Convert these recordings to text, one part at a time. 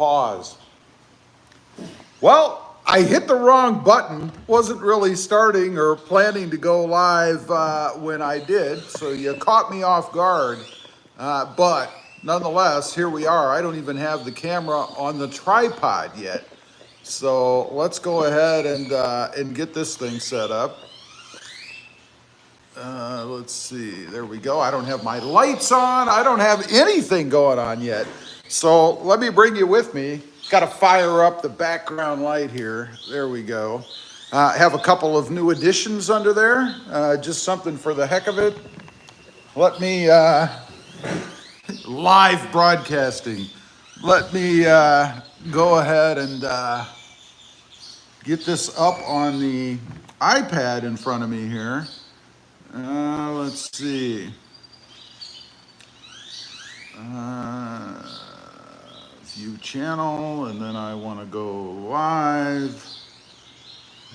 pause. Well, I hit the wrong button. Wasn't really starting or planning to go live when I did, so you caught me off guard. But nonetheless, here we are. I don't even have the camera on the tripod yet. So let's go ahead and get this thing set up. Let's see, there we go. I don't have my lights on. I don't have anything going on yet. So let me bring you with me. Got to fire up the background light here. There we go. Have a couple of new additions under there. Just something for the heck of it. Let me, live broadcasting. Let me go ahead and get this up on the iPad in front of me here. Let's see. View channel, and then I want to go live.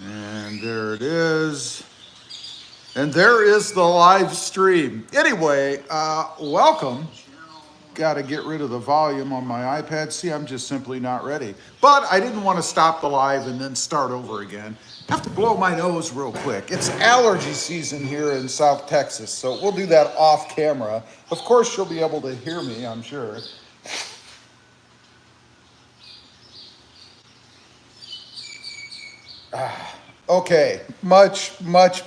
And there it is. And there is the live stream. Anyway, welcome. Got to get rid of the volume on my iPad. See, I'm just simply not ready. But I didn't want to stop the live and then start over again. Have to blow my nose real quick. It's allergy season here in South Texas, so we'll do that off camera. Of course, you'll be able to hear me, I'm sure. Okay, much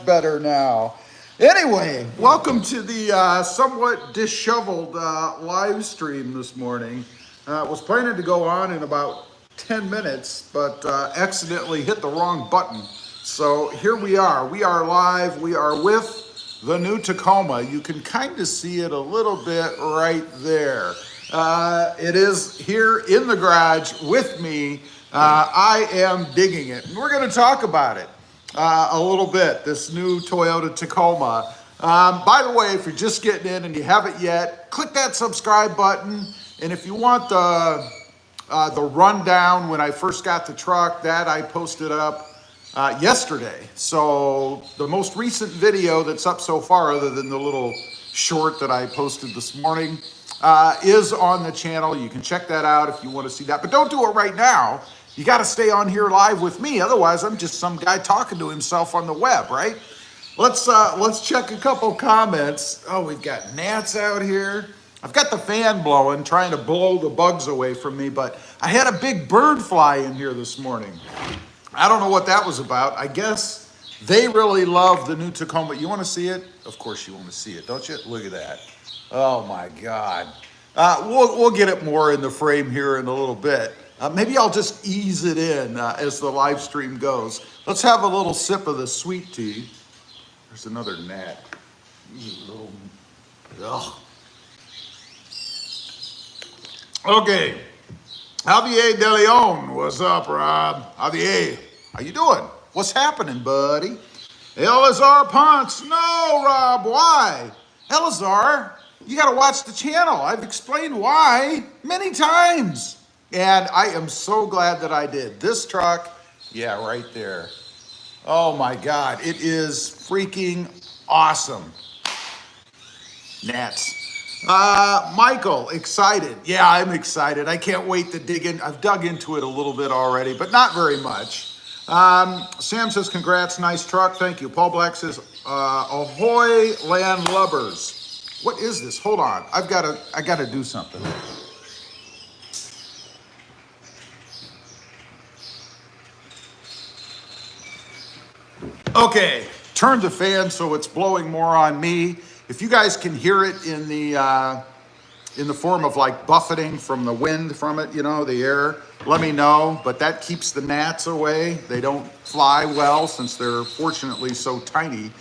better now. Anyway, welcome to the somewhat disheveled live stream this morning. Was planning to go on in about 10 minutes, but accidentally hit the wrong button. So here we are. We are live. We are with the new Tacoma. You can kind of see it a little bit right there. It is here in the garage with me. I am digging it. And we're going to talk about it a little bit, this new Toyota Tacoma. By the way, if you're just getting in and you haven't yet, click that subscribe button. And if you want the rundown when I first got the truck, that I posted up yesterday. So the most recent video that's up so far, other than the little short that I posted this morning, is on the channel. You can check that out if you want to see that, but don't do it right now. You got to stay on here live with me. Otherwise, I'm just some guy talking to himself on the web, right? Let's check a couple comments. Oh, we've got gnats out here. I've got the fan blowing, trying to blow the bugs away from me, but I had a big bird fly in here this morning. I don't know what that was about. I guess they really love the new Tacoma. You want to see it? Of course you want to see it, don't you? Look at that. Oh my God. We'll get it more in the frame here in a little bit. Maybe I'll just ease it in as the live stream goes. Let's have a little sip of the sweet tea. There's another gnat. You little, ugh. Okay, Javier De Leon, what's up, Rob? Javier, how you doing? What's happening, buddy? Elazar Ponce, no, Rob, why? Elazar, you gotta watch the channel. I've explained why many times. And I am so glad that I did. This truck, yeah, right there. Oh my God, it is freaking awesome. Gnats. Michael, excited. Yeah, I'm excited. I can't wait to dig in. I've dug into it a little bit already, but not very much. Sam says, congrats, nice truck. Thank you. Paul Black says, ahoy, landlubbers. What is this? Hold on. I gotta do something. Okay, turn the fan so it's blowing more on me. If you guys can hear it in the form of like buffeting from the wind from it, you know, the air, let me know. But that keeps the gnats away. They don't fly well since they're fortunately so tiny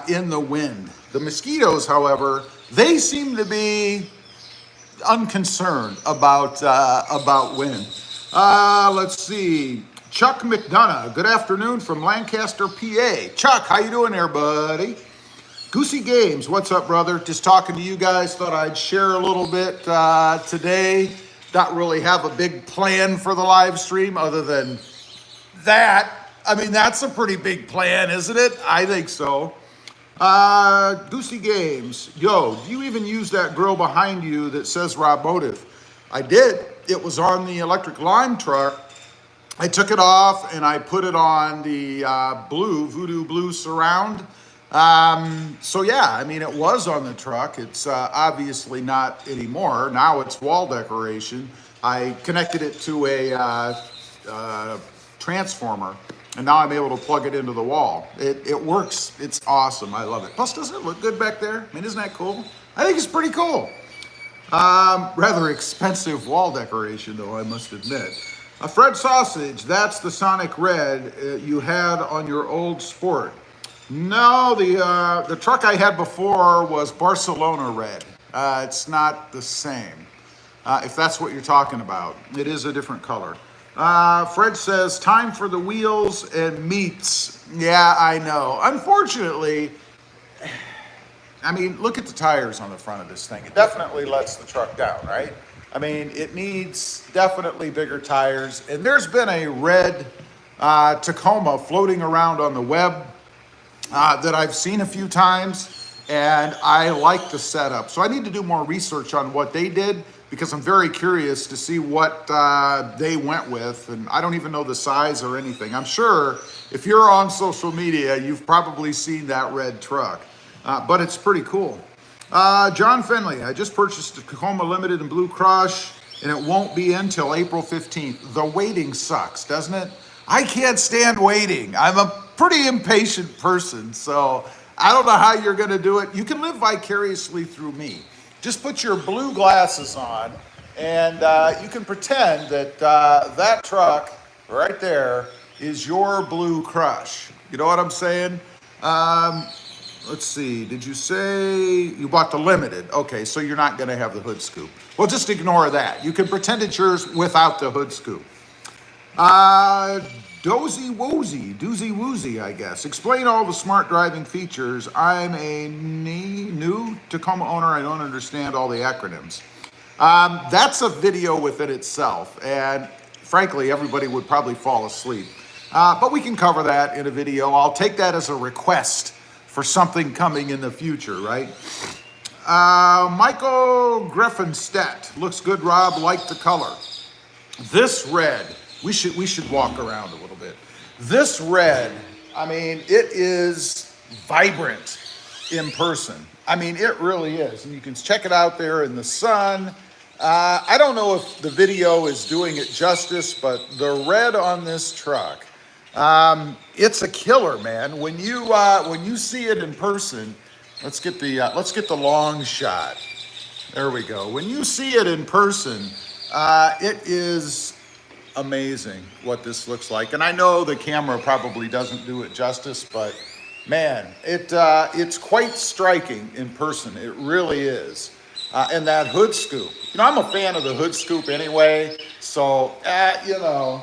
in the wind. The mosquitoes, however, they seem to be unconcerned about wind. Let's see. Chuck McDonough, good afternoon from Lancaster, PA. Chuck, how you doing there, buddy? Goosey Games, what's up, brother? Just talking to you guys. Thought I'd share a little bit today. Not really have a big plan for the live stream other than that. I mean, that's a pretty big plan, isn't it? I think so. Goosey Games, yo, do you even use that grill behind you that says RobMotive? I did. it was on the electric lime truck. I took it off and I put it on the Voodoo Blue Surround. So yeah, I mean, it was on the truck. It's obviously not anymore. Now it's wall decoration. I connected it to a transformer, and now I'm able to plug it into the wall. It works. It's awesome. I love it. Plus, doesn't it look good back there? I mean, isn't that cool? I think it's pretty cool. Rather expensive wall decoration, though, I must admit. A Fred Sausage, that's the Sonic Red you had on your old Sport. No, the truck I had before was Barcelona Red. It's not the same, if that's what you're talking about. It is a different color. Fred says, time for the wheels and meats. Yeah, I know. Unfortunately, I mean, look at the tires on the front of this thing. It definitely lets the truck down, right? I mean, it needs definitely bigger tires. And there's been a red Tacoma floating around on the web that I've seen a few times, and I like the setup. So I need to do more research on what they did, because I'm very curious to see what they went with. And I don't even know the size or anything. I'm sure if you're on social media, you've probably seen that red truck. But it's pretty cool. John Finley, I just purchased a Tacoma Limited in Blue Crush, and it won't be in till April 15th. The waiting sucks, doesn't it? I can't stand waiting. I'm a pretty impatient person, so I don't know how you're gonna do it. You can live vicariously through me. Just put your blue glasses on, and you can pretend that that truck right there is your Blue Crush. You know what I'm saying? Let's see, did you say you bought the Limited? Okay, so you're not gonna have the hood scoop. Well, just ignore that. You can pretend it's yours without the hood scoop. Doozy Woozy, I guess. Explain all the smart driving features. I'm a new Tacoma owner. I don't understand all the acronyms. That's a video within itself, and frankly, everybody would probably fall asleep. But we can cover that in a video. I'll take that as a request for something coming in the future, right? Michael Greffenstedt. Looks good, Rob. Like the color. This red, we should walk around a little bit. This red, I mean, it is vibrant in person. I mean, it really is. And you can check it out there in the sun. I don't know if the video is doing it justice, but the red on this truck, it's a killer, man. When you see it in person, let's get the long shot. There we go. When you see it in person, it is amazing what this looks like. And I know the camera probably doesn't do it justice, but man, it's quite striking in person. It really is. And that hood scoop. You know, I'm a fan of the hood scoop anyway, so you know.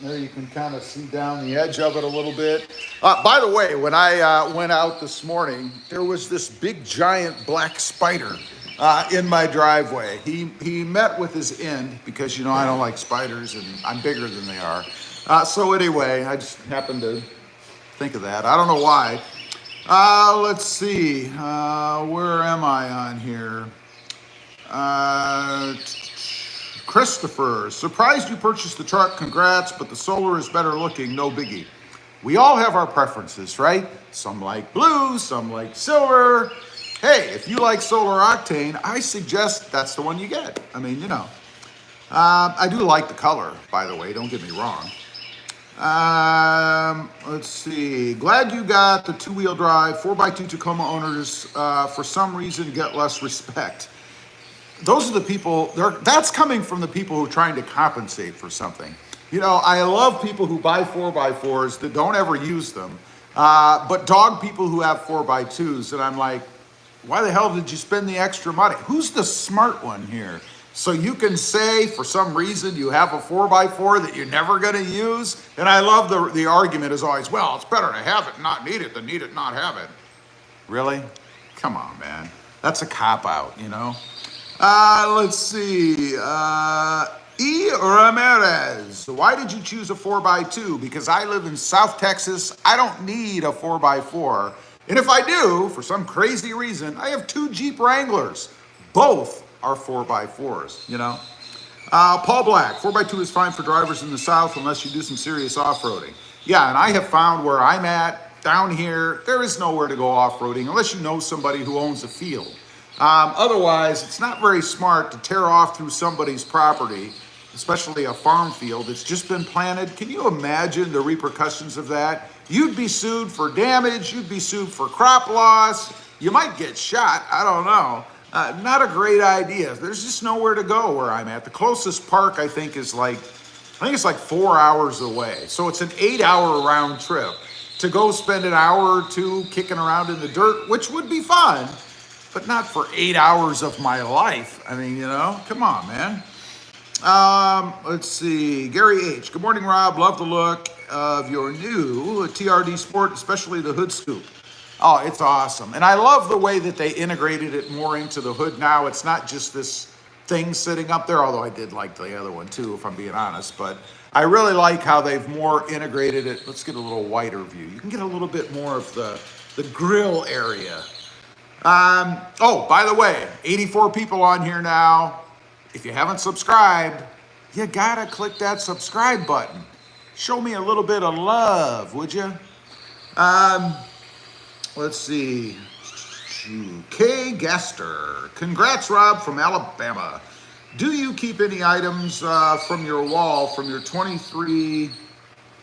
There you can kind of see down the edge of it a little bit. By the way, when I went out this morning, there was this big giant black spider in my driveway. He met with his end because, you know, I don't like spiders and I'm bigger than they are. So anyway, I just happened to think of that. I don't know why. Let's see. Where am I on here? Christopher, surprised you purchased the truck. Congrats, but the solar is better looking. No biggie. We all have our preferences, right? Some like blue, some like silver. Hey, if you like solar octane, I suggest that's the one you get. I mean, you know. I do like the color, by the way. Don't get me wrong. Let's see. Glad you got the two-wheel drive. 4x2 Tacoma owners, for some reason, get less respect. Those are the people, that's coming from the people who are trying to compensate for something. You know, I love people who buy 4x4s that don't ever use them, but dog people who have 4x2s, and I'm like, why the hell did you spend the extra money? Who's the smart one here? So you can say for some reason you have a 4x4 that you're never gonna use, and I love the argument is always, well, it's better to have it and not need it than need it and not have it. Really? Come on, man. That's a cop-out, you know? Let's see. E. Ramirez. Why did you choose a 4x2? Because I live in South Texas. I don't need a 4x4. And if I do, for some crazy reason, I have two Jeep Wranglers. Both are 4x4s, you know? Paul Black, 4x2 is fine for drivers in the South unless you do some serious off-roading. Yeah, and I have found where I'm at, down here, there is nowhere to go off-roading unless you know somebody who owns a field. Otherwise, it's not very smart to tear off through somebody's property, especially a farm field that's just been planted. Can you imagine the repercussions of that? You'd be sued for damage, you'd be sued for crop loss, you might get shot, I don't know. Not a great idea. There's just nowhere to go where I'm at. The closest park I think is like, it's like 4 hours away. So it's an 8-hour round trip to go spend an hour or two kicking around in the dirt, which would be fun, but not for 8 hours of my life. I mean, you know, come on, man. Let's see, Gary H. Good morning, Rob. Love the look of your new TRD Sport, especially the hood scoop. Oh, it's awesome. And I love the way that they integrated it more into the hood now. It's not just this thing sitting up there, although I did like the other one too, if I'm being honest. But I really like how they've more integrated it. Let's get a little wider view. You can get a little bit more of the grill area. Oh, by the way, 84 people on here now. If you haven't subscribed, you gotta click that subscribe button. Show me a little bit of love, would you? Let's see. Kay Gaster. Congrats, Rob, from Alabama. Do you keep any items from your wall from your 23,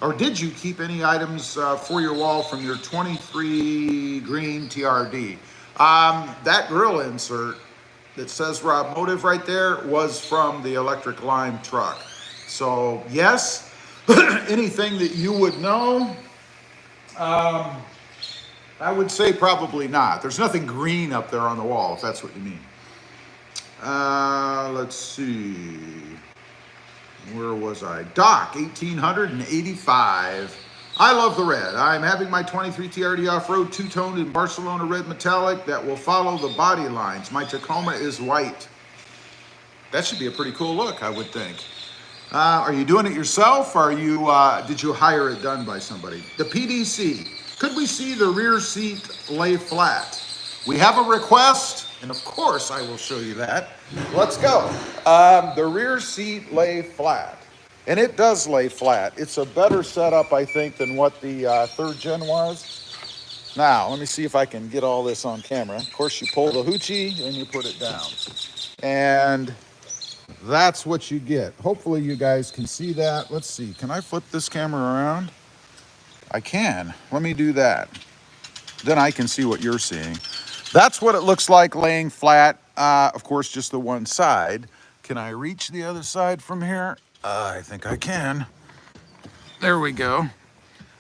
or did you keep any items for your wall from your 23 green TRD? That grill insert that says RobMotive right there was from the electric lime truck. So yes, anything that you would know, I would say probably not. There's nothing green up there on the wall, if that's what you mean. Let's see. Where was I? Doc, 1885. I love the red. I'm having my 23 TRD off-road two-toned in Barcelona red metallic that will follow the body lines. My Tacoma is white. That should be a pretty cool look, I would think. Are you doing it yourself, or did you hire it done by somebody? The PDC. Could we see the rear seat lay flat? We have a request, and of course I will show you that. Let's go. The rear seat lay flat, and it does lay flat. It's a better setup, I think, than what the third gen was. Now, let me see if I can get all this on camera. Of course, you pull the hoochie and you put it down. And that's what you get. Hopefully you guys can see that. Let's see, can I flip this camera around? I can. Let me do that. Then I can see what you're seeing. That's what it looks like laying flat. Of course, just the one side. Can I reach the other side from here? I think I can. There we go.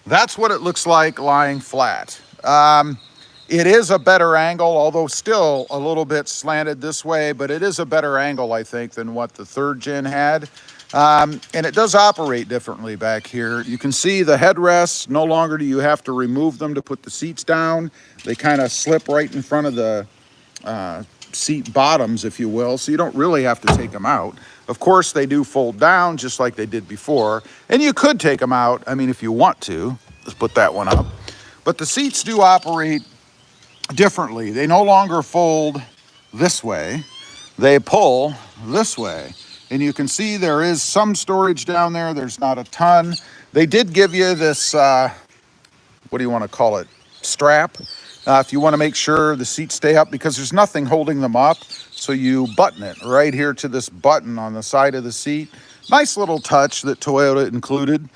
That's what it looks like lying flat. It is a better angle, although still a little bit slanted this way, but it is a better angle, I think, than what the third gen had. And it does operate differently back here. You can see the headrests. No longer do you have to remove them to put the seats down. They kind of slip right in front of the seat bottoms, if you will, so you don't really have to take them out. Of course, they do fold down just like they did before, and you could take them out, I mean, if you want to. Let's put that one up. But the seats do operate differently. They no longer fold this way. They pull this way. And you can see there is some storage down there. There's not a ton. They did give you this, what do you want to call it, strap. If you want to make sure the seats stay up, because there's nothing holding them up. So you button it right here to this button on the side of the seat. Nice little touch that Toyota included.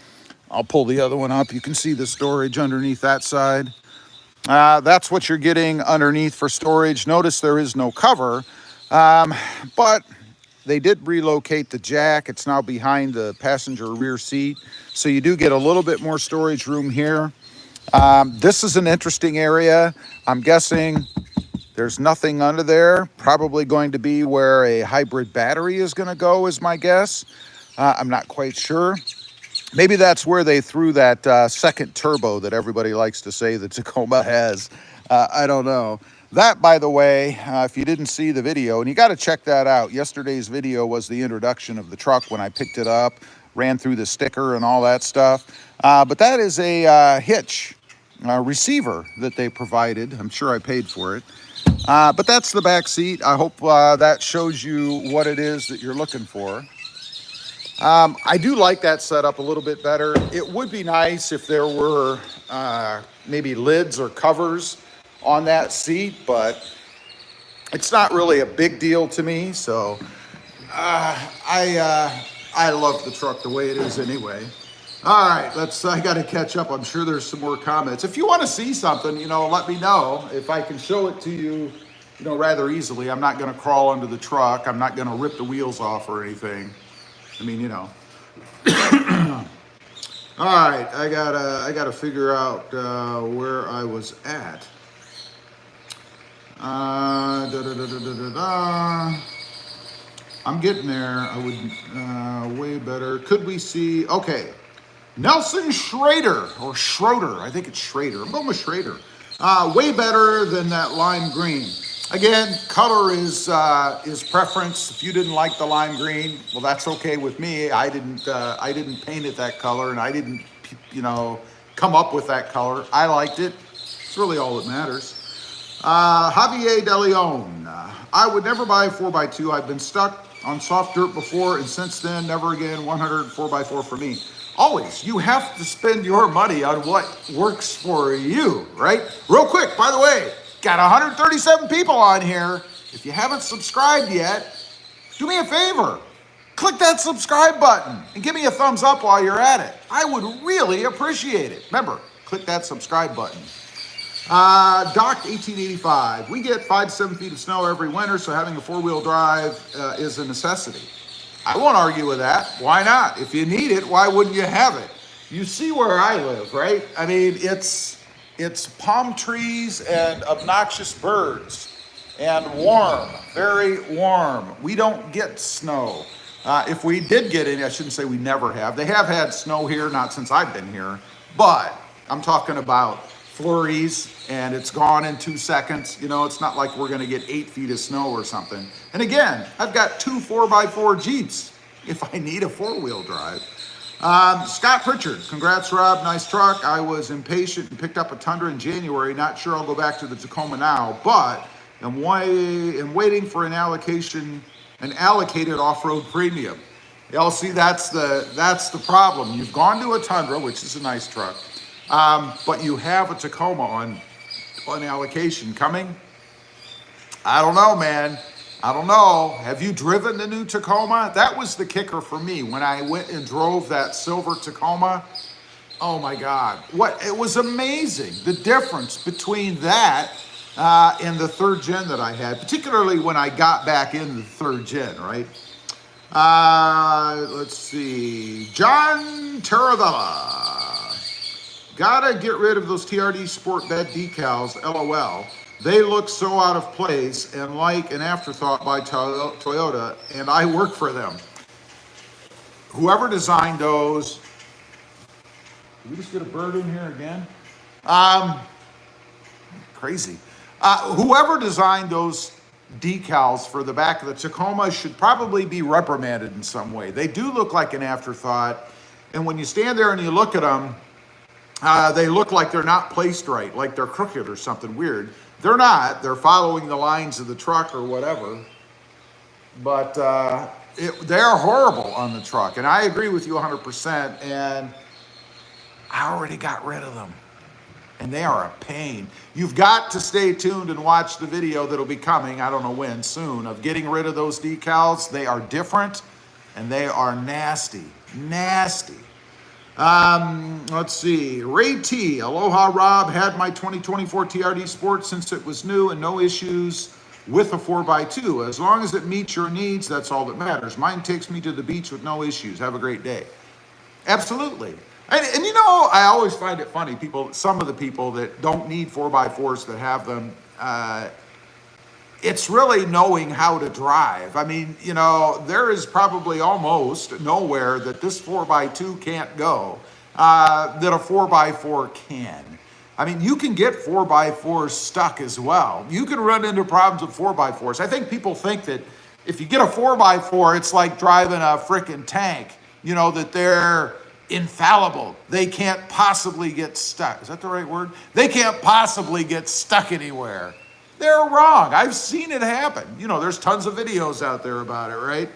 I'll pull the other one up. You can see the storage underneath that side. That's what you're getting underneath for storage. Notice there is no cover, but they did relocate the jack. It's now behind the passenger rear seat. So you do get a little bit more storage room here. This is an interesting area. I'm guessing there's nothing under there. Probably going to be where a hybrid battery is going to go, is my guess. I'm not quite sure. Maybe that's where they threw that second turbo that everybody likes to say the Tacoma has. I don't know. That, by the way, if you didn't see the video, and you got to check that out. Yesterday's video was the introduction of the truck when I picked it up, ran through the sticker and all that stuff. But that is a hitch receiver that they provided. I'm sure I paid for it. But that's the back seat. I hope that shows you what it is that you're looking for. I do like that setup a little bit better. It would be nice if there were maybe lids or covers on that seat, but it's not really a big deal to me. So I love the truck the way it is anyway. All right, I got to catch up. I'm sure there's some more comments. If you want to see something, let me know. If I can show it to you, rather easily. I'm not going to crawl under the truck. I'm not going to rip the wheels off or anything. I mean, All right, I gotta figure out where I was at. I'm getting there. I would way better. Could we see? Okay, Nelson Schrader or Schroeder. I think it's Schrader. I'm going with Schrader. Way better than that lime green. Again, color is preference. If you didn't like the lime green, well, that's okay with me. I didn't paint it that color, and I didn't, come up with that color. I liked it. It's really all that matters. Javier De Leon. I would never buy a 4x2. I've been stuck on soft dirt before, and since then, never again. 100 4x4 for me. Always, you have to spend your money on what works for you, right? Real quick, by the way, got 137 people on here. If you haven't subscribed yet, do me a favor. Click that subscribe button and give me a thumbs up while you're at it. I would really appreciate it. Remember, click that subscribe button. Doc 1885. We get 5 to 7 feet of snow every winter, so having a 4-wheel drive is a necessity. I won't argue with that. Why not? If you need it, why wouldn't you have it? You see where I live, right? I mean, it's palm trees and obnoxious birds and warm, very warm. We don't get snow. If we did get any, I shouldn't say we never have. They have had snow here, not since I've been here, but I'm talking about flurries, and it's gone in 2 seconds. It's not like we're going to get 8 feet of snow or something. And again, I've got 2 4x4 Jeeps if I need a 4-wheel drive. Scott Pritchard, congrats, Rob. Nice truck. I was impatient and picked up a Tundra in January. Not sure I'll go back to the Tacoma now, but am waiting for an allocated off-road premium. Y'all see, that's the problem. You've gone to a Tundra, which is a nice truck. But you have a Tacoma on allocation coming. I don't know, man. I don't know. Have you driven the new Tacoma? That was the kicker for me when I went and drove that silver Tacoma. Oh my God. It was amazing. The difference between that and the 3rd gen that I had, particularly when I got back in the 3rd gen, right? Let's see. John Taravella. Gotta get rid of those TRD Sport Bed decals, LOL. They look so out of place and like an afterthought by Toyota, and I work for them. Whoever designed those, did we just get a bird in here again? Crazy. Whoever designed those decals for the back of the Tacoma should probably be reprimanded in some way. They do look like an afterthought, and when you stand there and you look at them, they look like they're not placed right, like they're crooked or something weird. They're not. They're following the lines of the truck or whatever. But they're horrible on the truck. And I agree with you 100%. And I already got rid of them. And they are a pain. You've got to stay tuned and watch the video that'll be coming, I don't know when, soon, of getting rid of those decals. They are different and they are nasty. Nasty. Let's see. Ray T. Aloha, Rob. Had my 2024 TRD Sport since it was new and no issues with a 4x2. As long as it meets your needs, that's all that matters. Mine takes me to the beach with no issues. Have a great day. Absolutely. And I always find it funny. Some of the people that don't need 4x4s that have them, it's really knowing how to drive. I mean, there is probably almost nowhere that this 4x2 can't go, that a 4x4 can. I mean, you can get 4x4s stuck as well. You can run into problems with 4x4s. I think people think that if you get a 4x4, it's like driving a frickin' tank, that they're infallible. They can't possibly get stuck. Is that the right word? They can't possibly get stuck anywhere. They're wrong. I've seen it happen. There's tons of videos out there about it, right?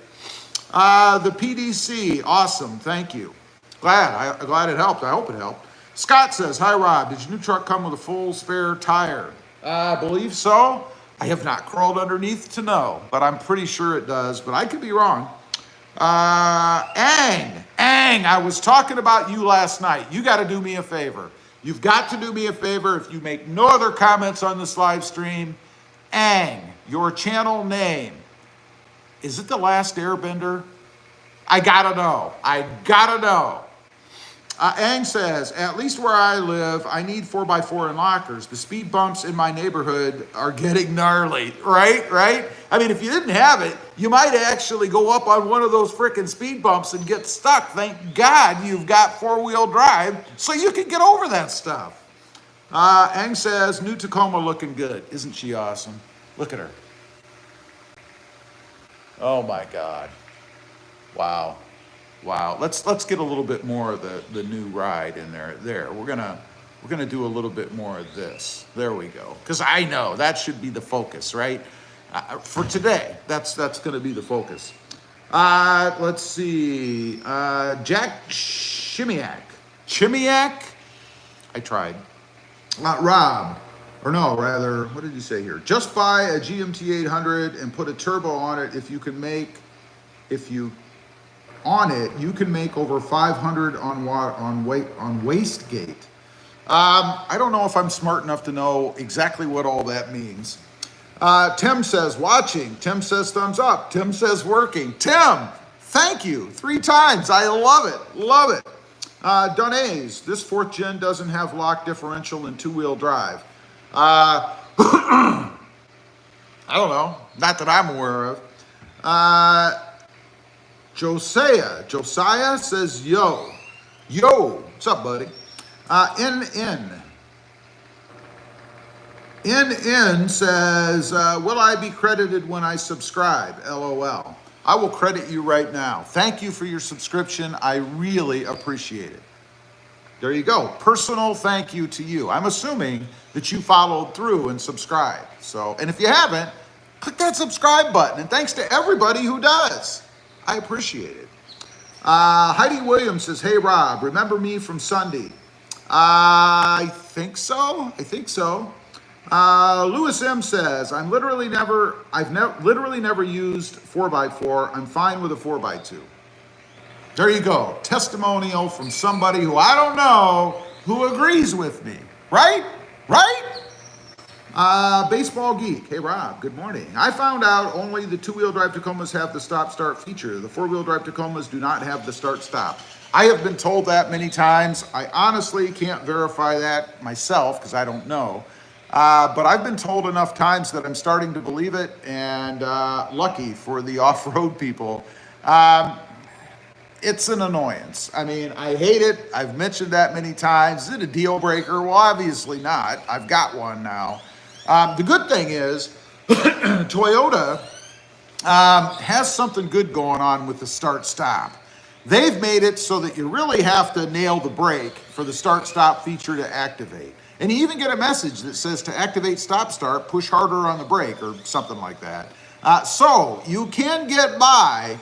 The PDC, awesome, thank you. Glad it helped. I hope it helped. Scott says, hi Rob, did your new truck come with a full spare tire? I believe so. I have not crawled underneath to know, but I'm pretty sure it does, but I could be wrong. Ang, I was talking about you last night. You got to do me a favor. You've got to do me a favor. If you make no other comments on this live stream, Ang, your channel name, is it The Last Airbender? I gotta know. Ang says, at least where I live, I need 4x4 and lockers. The speed bumps in my neighborhood are getting gnarly, right? I mean, if you didn't have it, you might actually go up on one of those frickin' speed bumps and get stuck. Thank God you've got four-wheel drive so you can get over that stuff. Ang says, new Tacoma looking good. Isn't she awesome? Look at her. Oh my God. Wow. Let's get a little bit more of the new ride in there. We're gonna do a little bit more of this. There we go. Because I know that should be the focus, right? For today, that's gonna be the focus. Let's see. Jack Chimiak. I tried. Rob, or no, rather, what did you say here? Just buy a GMT 800 and put a turbo on it. You can make over 500 on wastegate. I don't know if I'm smart enough to know exactly what all that means. Tim says watching. Tim says thumbs up. Tim says working. Tim, thank you 3 times. I love it. Donays, this 4th gen doesn't have lock differential and 2-wheel drive. I don't know. Not that I'm aware of. Josiah says, yo, what's up, buddy? NN says, will I be credited when I subscribe? LOL. I will credit you right now. Thank you for your subscription. I really appreciate it. There you go. Personal thank you to you. I'm assuming that you followed through and subscribed. So, and if you haven't, click that subscribe button. And thanks to everybody who does. I appreciate it. Heidi Williams says, hey Rob, remember me from Sunday? I think so. Lewis M says, I've literally never used 4x4. I'm fine with a 4x2. There you go. Testimonial from somebody who I don't know who agrees with me. Right? Baseball Geek. Hey Rob, good morning. I found out only the 2-wheel drive Tacomas have the stop-start feature. The 4-wheel drive Tacomas do not have the start-stop. I have been told that many times. I honestly can't verify that myself because I don't know. But I've been told enough times that I'm starting to believe it, and lucky for the off-road people. It's an annoyance. I mean, I hate it. I've mentioned that many times. Is it a deal breaker? Well, obviously not. I've got one now. The good thing is Toyota has something good going on with the start-stop. They've made it so that you really have to nail the brake for the start-stop feature to activate. And you even get a message that says to activate stop-start, push harder on the brake or something like that. So you can get by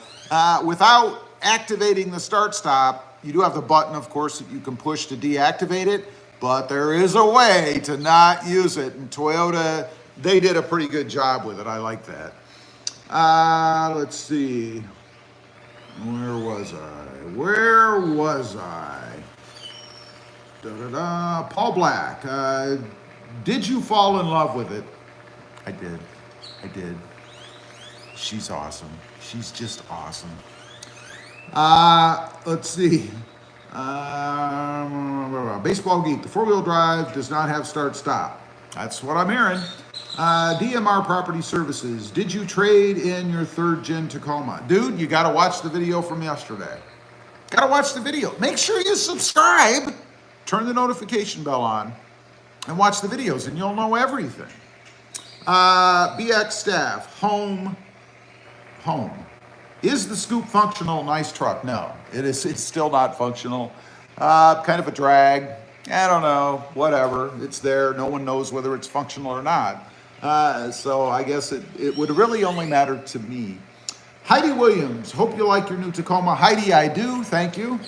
without activating the start-stop. You do have the button, of course, that you can push to deactivate it, but there is a way to not use it. And Toyota, they did a pretty good job with it. I like that. Let's see. Where was I? Paul Black. Did you fall in love with it? I did. She's awesome. She's just awesome. Let's see. Baseball Geek. The 4-wheel drive does not have start-stop. That's what I'm hearing. DMR Property Services. Did you trade in your 3rd gen Tacoma? Dude, you got to watch the video from yesterday. Got to watch the video. Make sure you subscribe. Turn the notification bell on and watch the videos, and you'll know everything. BX Staff. Home. Is the Scoop functional? Nice truck. No, it's still not functional. Kind of a drag. I don't know, whatever. It's there. No one knows whether it's functional or not. So I guess it would really only matter to me. Heidi Williams, hope you like your new Tacoma. Heidi, I do, thank you.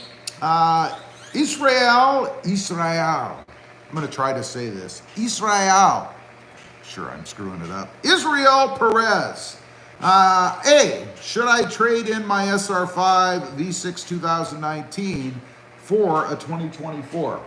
Israel, I'm gonna try to say this. Israel, sure I'm screwing it up. Israel Perez. A, should I trade in my SR5 V6 2019 for a 2024?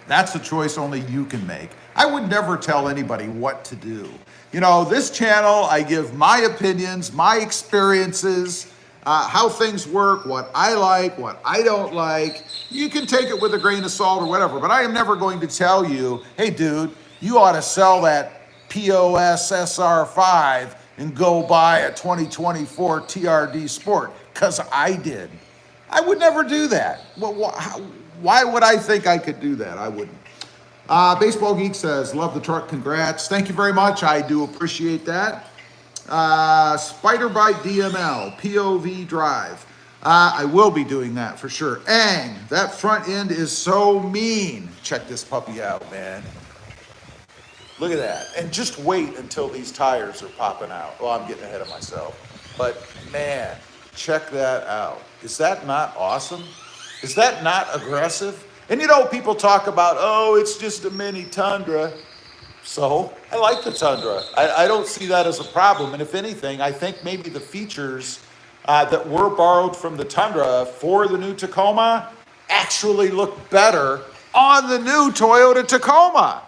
That's a choice only you can make. I would never tell anybody what to do. You know, this channel, I give my opinions, my experiences, how things work, what I like, what I don't like. You can take it with a grain of salt or whatever, but I am never going to tell you, hey dude, you ought to sell that POS SR5 and go buy a 2024 TRD Sport, because I did. I would never do that. Well, why would I think I could do that? I wouldn't. Baseball Geek says, love the truck, congrats. Thank you very much, I do appreciate that. Spider Bite DML, POV drive. I will be doing that for sure. Ang, that front end is so mean. Check this puppy out, man. Look at that. And just wait until these tires are popping out. Well, I'm getting ahead of myself. But man, check that out. Is that not awesome? Is that not aggressive? And you know, people talk about, oh, it's just a mini Tundra. So I like the Tundra. I don't see that as a problem. And if anything, I think maybe the features that were borrowed from the Tundra for the new Tacoma actually look better on the new Toyota Tacoma.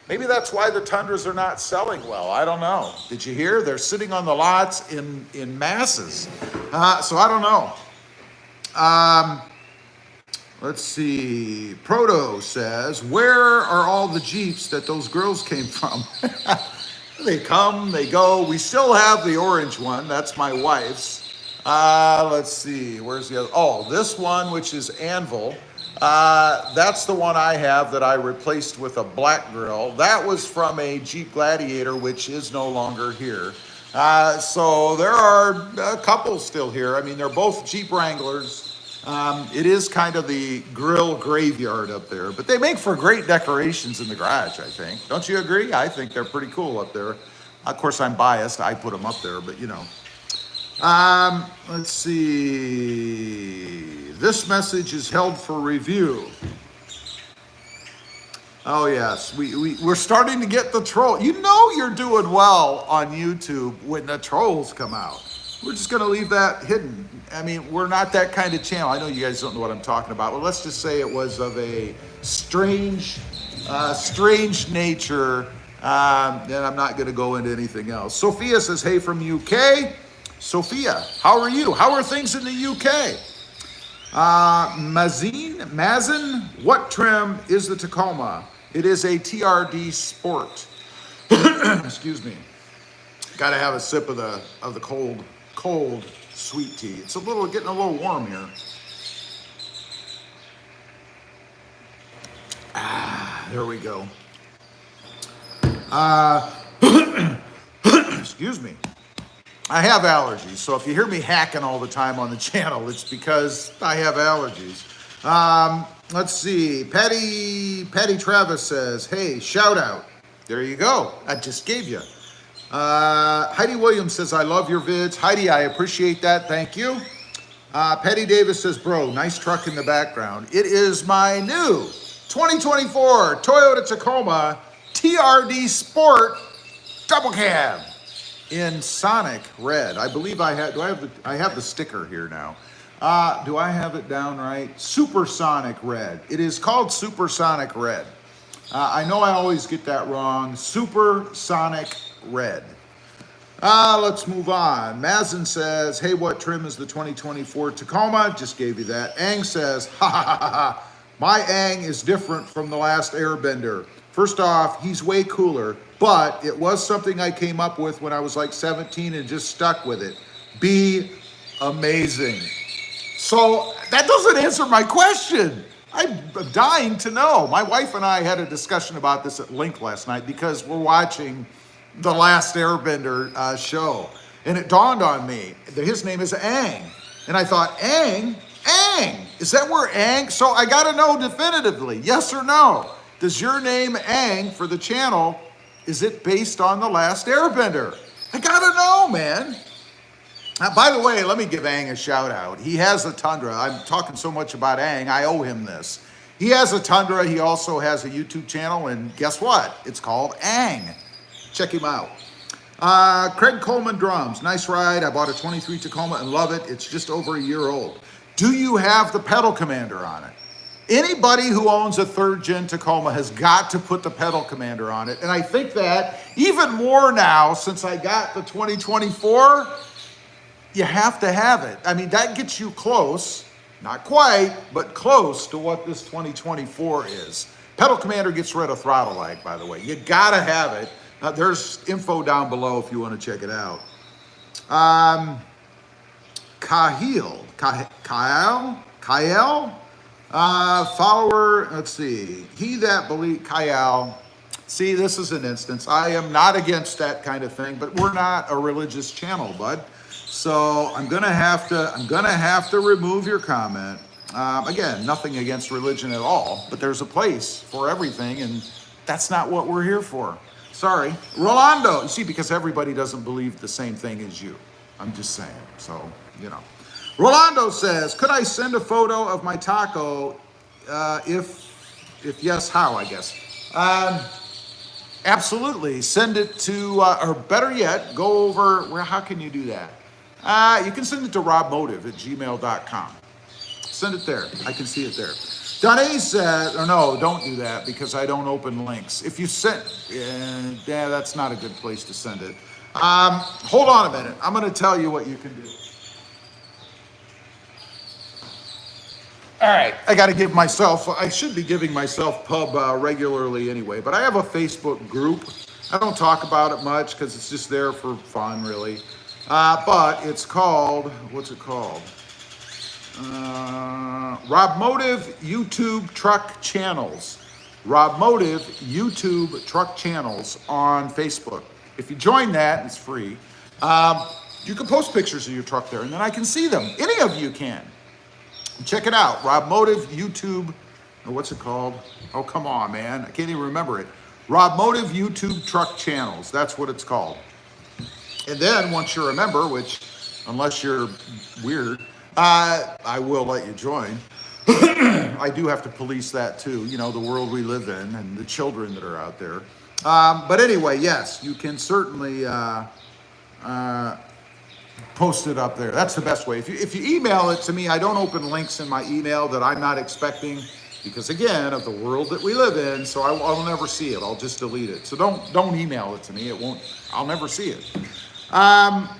Maybe that's why the Tundras are not selling well. I don't know. Did you hear? They're sitting on the lots in masses. So I don't know. Let's see. Proto says, where are all the Jeeps that those girls came from? They come, they go. We still have the orange one. That's my wife's. Let's see. Where's the other? Oh, this one, which is Anvil. That's the one I have that I replaced with a black grille. That was from a Jeep Gladiator, which is no longer here. So there are a couple still here. I mean, they're both Jeep Wranglers. It is kind of the grill graveyard up there, but they make for great decorations in the garage, I think. Don't you agree? I think they're pretty cool up there. Of course, I'm biased. I put them up there, but you know. Let's see. This message is held for review. Oh yes, we're starting to get the troll. You know you're doing well on YouTube when the trolls come out. We're just gonna leave that hidden. I mean, we're not that kind of channel. I know you guys don't know what I'm talking about. Well, let's just say it was of a strange nature. And I'm not gonna go into anything else. Sophia says, hey from UK. Sophia, how are you? How are things in the UK? Mazin, what trim is the Tacoma? It is a TRD Sport. Excuse me. Got to have a sip of the cold sweet tea. It's getting a little warm here. There we go. Excuse me. I have allergies, so if you hear me hacking all the time on the channel, it's because I have allergies. Let's see. Patty Travis says, hey, shout out. There you go. I just gave you. Heidi Williams says, I love your vids. Heidi, I appreciate that. Thank you. Patty Davis says, bro, nice truck in the background. It is my new 2024 Toyota Tacoma TRD Sport Double Cab in Sonic Red. I believe I have the sticker here now. Do I have it down right? Supersonic Red. It is called Supersonic Red. I know I always get that wrong. Supersonic Red. Let's move on. Mazin says, hey, what trim is the 2024 Tacoma? Just gave you that. Ang says, ha ha ha ha. My Ang is different from the last Airbender. First off, he's way cooler, but it was something I came up with when I was like 17 and just stuck with it. Be amazing. So that doesn't answer my question. I'm dying to know. My wife and I had a discussion about this at length last night because we're watching the last Airbender show. And it dawned on me, that his name is Ang. And I thought, Ang? Is that where Ang? So I gotta know definitively, yes or no. Does your name Ang for the channel, is it based on the last Airbender? I gotta know, man. By the way, let me give Ang a shout out. He has a Tundra. I'm talking so much about Ang, I owe him this. He has a Tundra. He also has a YouTube channel, and guess what? It's called Ang. Check him out. Craig Coleman drums. Nice ride. I bought a 23 Tacoma and love it. It's just over a year old. Do you have the pedal commander on it? Anybody who owns a 3rd gen Tacoma has got to put the pedal commander on it. And I think that even more now, since I got the 2024, you have to have it. I mean, that gets you close, not quite, but close to what this 2024 is. Pedal commander gets rid of throttle lag, by the way. You gotta have it. There's info down below if you want to check it out. Kyle, follower, let's see. He that believe, Kyle. See, this is an instance. I am not against that kind of thing, but we're not a religious channel, bud. So I'm gonna have to remove your comment. Again, nothing against religion at all, but there's a place for everything, and that's not what we're here for. Sorry. Rolando, you see, because everybody doesn't believe the same thing as you. I'm just saying, so, you know. Rolando says, could I send a photo of my taco? If yes, how, I guess. Absolutely. Send it to, or better yet, go over, how can you do that? You can send it to RobMotive@gmail.com. Send it there. I can see it there. Donnie said, oh no, don't do that because I don't open links. If you send, yeah, that's not a good place to send it. Hold on a minute. I'm going to tell you what you can do. All right, I got to give myself, I should be giving myself pub regularly anyway, but I have a Facebook group. I don't talk about it much because it's just there for fun, really. But it's called, what's it called? RobMotive YouTube Truck Channels. RobMotive YouTube Truck Channels on Facebook. If you join that, it's free. You can post pictures of your truck there, and then I can see them. Any of you can. Check it out. RobMotive YouTube, or what's it called? Oh, come on, man. I can't even remember it. RobMotive YouTube Truck Channels. That's what it's called. And then once you're a member, which, unless you're weird, I will let you join. I do have to police that too, you know, the world we live in and the children that are out there. But anyway, yes, you can certainly post it up there. That's the best way. If you email it to me, I don't open links in my email that I'm not expecting because, again, of the world that we live in, so I'll never see it. I'll just delete it. So don't email it to me. I'll never see it.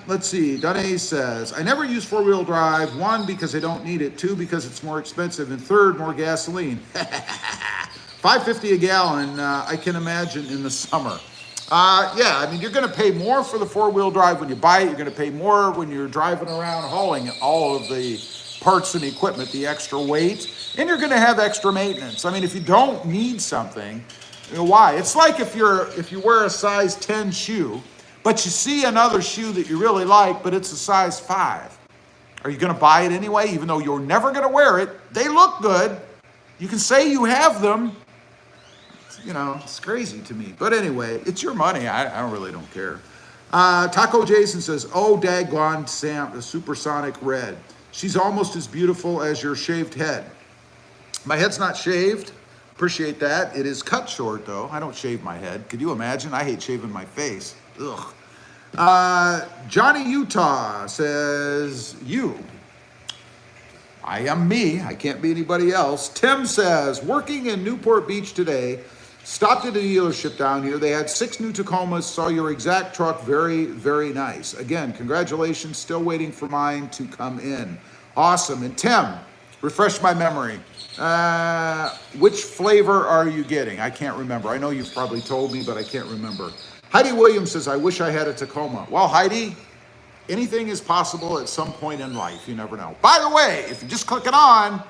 Let's see. Dunay says, I never use 4-wheel drive. 1, because I don't need it. 2, because it's more expensive. And 3rd, more gasoline. $5.50 a gallon, I can imagine in the summer. Yeah, I mean, you're going to pay more for the 4-wheel drive when you buy it. You're going to pay more when you're driving around hauling all of the parts and equipment, the extra weight. And you're going to have extra maintenance. I mean, if you don't need something, you know, why? It's like if you wear a size 10 shoe, but you see another shoe that you really like, but it's a size 5. Are you going to buy it anyway, even though you're never going to wear it? They look good. You can say you have them. You know, it's crazy to me. But anyway, it's your money. I really don't care. Taco Jason says, oh, daggone Sam, the supersonic red. She's almost as beautiful as your shaved head. My head's not shaved. Appreciate that. It is cut short, though. I don't shave my head. Could you imagine? I hate shaving my face. Ugh. Johnny Utah says, you. I am me. I can't be anybody else. Tim says, working in Newport Beach today. Stopped at a dealership down here. They had 6 new Tacomas. Saw your exact truck. Very, very nice. Again, congratulations. Still waiting for mine to come in. Awesome. And Tim, refresh my memory. Which flavor are you getting? I can't remember. I know you've probably told me, but I can't remember. Heidi Williams says, I wish I had a Tacoma. Well, Heidi, anything is possible at some point in life. You never know. By the way, if you just click it on,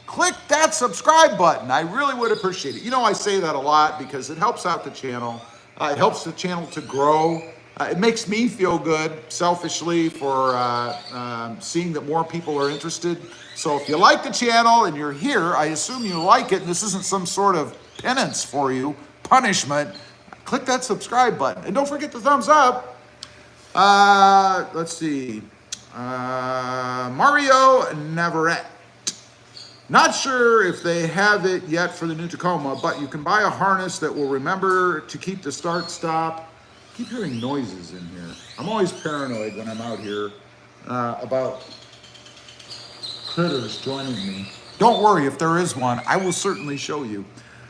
click that subscribe button. I really would appreciate it. You know, I say that a lot because it helps out the channel. It helps the channel to grow. It makes me feel good, selfishly, for seeing that more people are interested. So if you like the channel and you're here, I assume you like it, and this isn't some sort of penance for you, punishment, click that subscribe button. And don't forget the thumbs up. Let's see. Mario Navarrete. Not sure if they have it yet for the new Tacoma, but you can buy a harness that will remember to keep the start-stop. I keep hearing noises in here. I'm always paranoid when I'm out here about critters joining me. Don't worry, if there is one, I will certainly show you.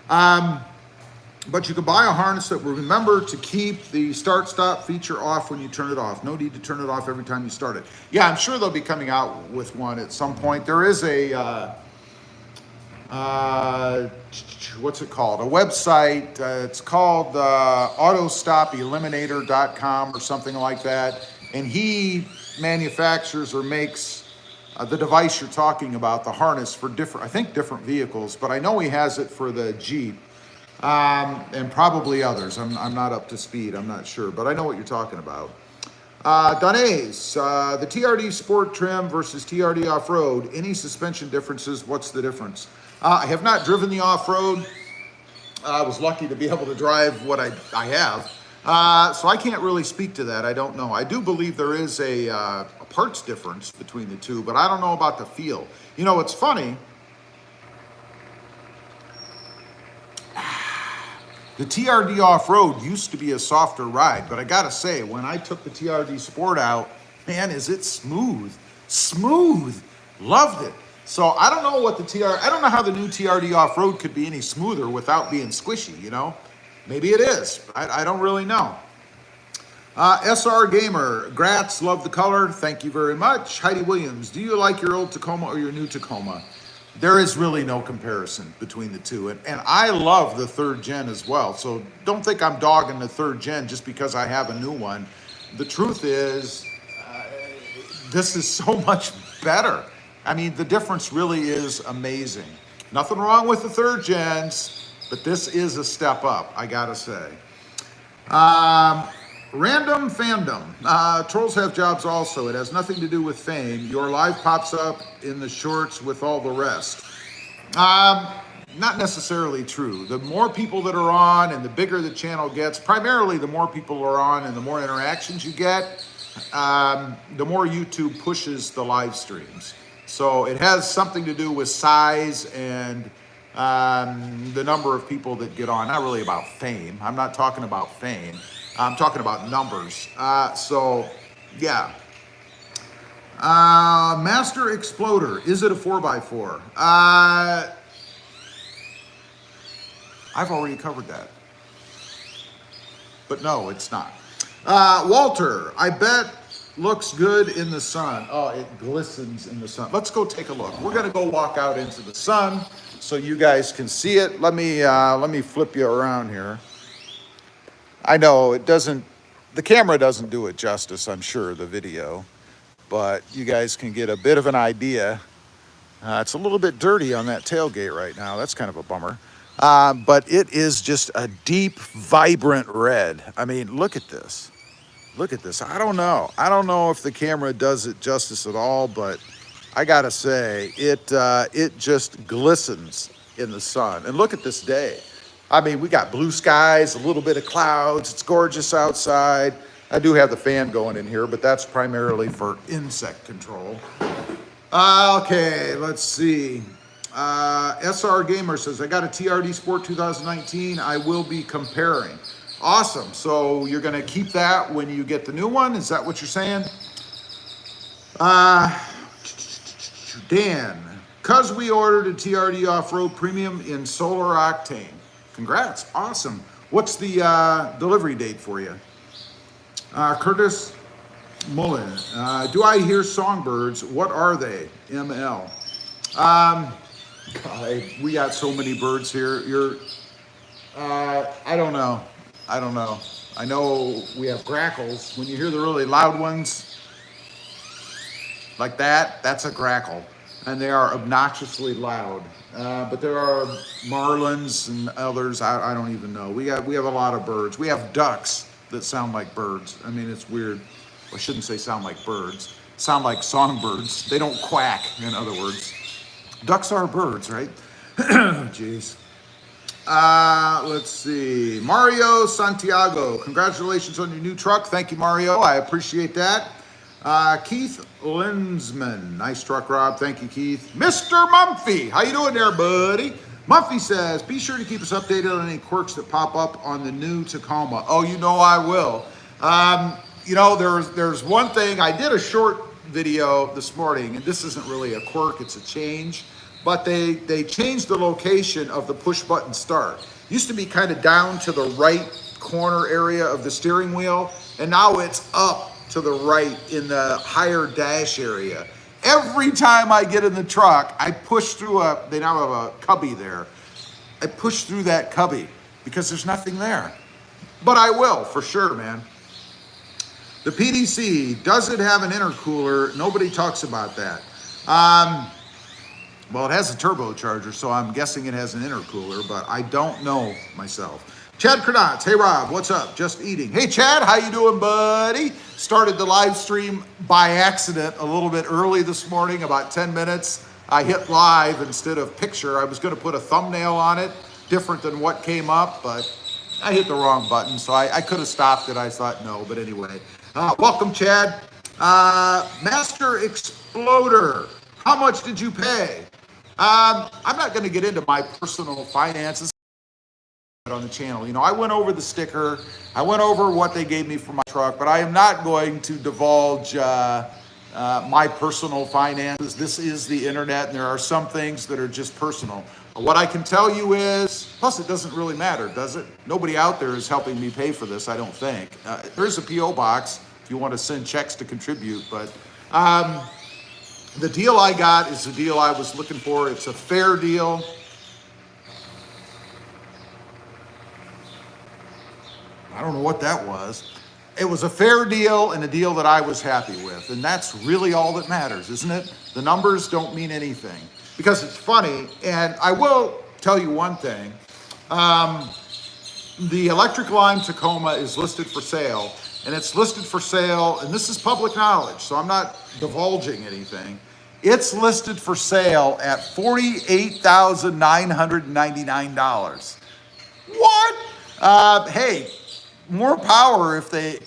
But you can buy a harness that will remember to keep the start-stop feature off when you turn it off. No need to turn it off every time you start it. Yeah, I'm sure they'll be coming out with one at some point. There is a, what's it called? A website. It's called autostopeliminator.com or something like that. And he manufactures or makes the device you're talking about, the harness for different, I think different vehicles, but I know he has it for the Jeep. And probably others. I'm not up to speed. I'm not sure, but I know what you're talking about. Donnaise, the TRD Sport Trim versus TRD Off-Road. Any suspension differences? What's the difference? I have not driven the off-road. I was lucky to be able to drive what I have. So I can't really speak to that. I don't know. I do believe there is a parts difference between the two, but I don't know about the feel. You know, it's funny. The TRD Off-Road used to be a softer ride, but I gotta say, when I took the TRD Sport out, man, is it smooth. Smooth. Loved it. So I don't know what I don't know how the new TRD Off-Road could be any smoother without being squishy, you know? Maybe it is. I don't really know. SR Gamer, Gratz, love the color. Thank you very much. Heidi Williams, do you like your old Tacoma or your new Tacoma? There is really no comparison between the two. And I love the third gen as well. So don't think I'm dogging the third gen just because I have a new one. The truth is, this is so much better. I mean, the difference really is amazing. Nothing wrong with the third gens, but this is a step up, I gotta say. Random fandom. Trolls have jobs also. It has nothing to do with fame. Your live pops up in the shorts with all the rest. Not necessarily true. The more people that are on and the bigger the channel gets, primarily the more people are on and the more interactions you get, the more YouTube pushes the live streams. So it has something to do with size and the number of people that get on. Not really about fame. I'm not talking about fame. I'm talking about numbers. So, yeah. Master Exploder, is it a 4x4? I've already covered that. But no, it's not. Walter, I bet looks good in the sun. Oh, it glistens in the sun. Let's go take a look. We're gonna go walk out into the sun so you guys can see it. Let me flip you around here. I know it doesn't, the camera doesn't do it justice, I'm sure, the video, but you guys can get a bit of an idea. It's a little bit dirty on that tailgate right now. That's kind of a bummer. But it is just a deep, vibrant red. I mean, look at this. Look at this. I don't know. I don't know if the camera does it justice at all, but I gotta say, it just glistens in the sun. And look at this day. I mean, we got blue skies, a little bit of clouds. It's gorgeous outside. I do have the fan going in here, but that's primarily for insect control. Okay, let's see. SR Gamer says, I got a TRD Sport 2019. I will be comparing. Awesome. So you're going to keep that when you get the new one? Is that what you're saying? Dan, because we ordered a TRD Off-Road Premium in Solar Octane. Congrats. Awesome. What's the delivery date for you? Curtis Mullen. Do I hear songbirds? What are they? ML. We got so many birds here. I don't know. I don't know. I know we have grackles. When you hear the really loud ones like that, that's a grackle. And they are obnoxiously loud. But there are marlins and others. I don't even know. We have a lot of birds. We have ducks that sound like birds. I mean, it's weird. Well, I shouldn't say sound like birds. Sound like songbirds. They don't quack, in other words. Ducks are birds, right? Jeez. Let's see. Mario Santiago, congratulations on your new truck. Thank you, Mario. I appreciate that. Keith Linsman, nice truck, Rob. Thank you, Keith. Mr. Mumphy, how you doing there, buddy? Mumphy says, be sure to keep us updated on any quirks that pop up on the new Tacoma. Oh, you know I will. You know, there's one thing. I did a short video this morning, and this isn't really a quirk, it's a change. But they changed the location of the push button start. Used to be kind of down to the right corner area of the steering wheel, and now it's up to the right in the higher dash area. Every time I get in the truck, I push through they now have a cubby there. I push through that cubby because there's nothing there. But I will, for sure, man. The PDC, does it have an intercooler? Nobody talks about that. Well, it has a turbocharger, so I'm guessing it has an intercooler, but I don't know myself. Chad Kranatz, hey Rob, what's up? Just eating. Hey Chad, how you doing, buddy? Started the live stream by accident a little bit early this morning, about 10 minutes. I hit live instead of picture. I was gonna put a thumbnail on it, different than what came up, but I hit the wrong button, so I could have stopped it. I thought no, but anyway. Welcome, Chad. Master Exploder, how much did you pay? I'm not gonna get into my personal finances on the channel. You know, I went over the sticker, I went over what they gave me for my truck, but I am not going to divulge my personal finances. This is the internet, and there are some things that are just personal. What I can tell you is, plus it doesn't really matter, does it? Nobody out there is helping me pay for this, I don't think. There's a P.O. box if you want to send checks to contribute, but the deal I got is the deal I was looking for. It's a fair deal. I don't know what that was. It was a fair deal and a deal that I was happy with. And that's really all that matters, isn't it? The numbers don't mean anything. Because it's funny, and I will tell you one thing. The electric lime Tacoma is listed for sale, and it's listed for sale, and this is public knowledge, so I'm not divulging anything. It's listed for sale at $48,999. What? Hey, more power if they